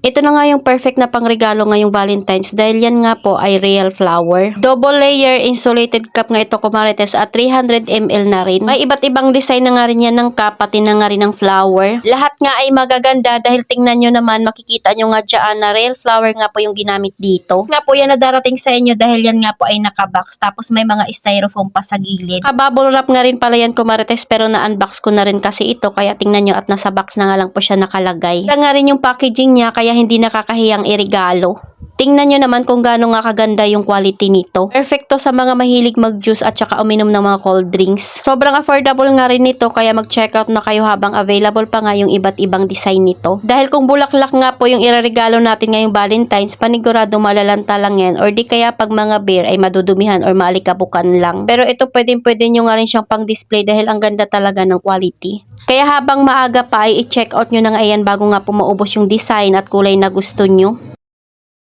Ito na nga yung perfect na pangregalo ngayong Valentine's dahil yan nga po ay real flower. Double layer insulated cup nga ito kumarites at 300 ml na rin. May iba't ibang design na nga rin yan ng cup pati na nga rin ng flower. Lahat nga ay magaganda dahil tingnan nyo naman, makikita nyo nga dyan na real flower nga po yung ginamit dito. Nga po yan na darating sa inyo dahil yan nga po ay nakabox tapos may mga styrofoam pa sa gilid. Bubble wrap nga rin pala yan kumarites pero na-unbox ko na rin kasi ito kaya tingnan nyo at nasa box na nga lang po siya nakalagay. Kaya nga rin yung packaging niya kaya hindi nakakahiyang irigalo. Tingnan nyo naman kung gaano nga kaganda yung quality nito. Perfecto sa mga mahilig mag-juice at saka uminom ng mga cold drinks. Sobrang affordable nga rin nito kaya mag-check out na kayo habang available pa nga yung iba't ibang design nito. Dahil kung bulaklak nga po yung ireregalo natin ngayong Valentine's, panigurado malalanta lang yan or di kaya pag mga bear ay madudumihan or maalikabukan lang. Pero ito pwede nyo nga rin siyang pang display dahil ang ganda talaga ng quality. Kaya habang maaga pa ay i-check out nyo na nga yan bago nga po maubos yung design at kulay na gusto nyo.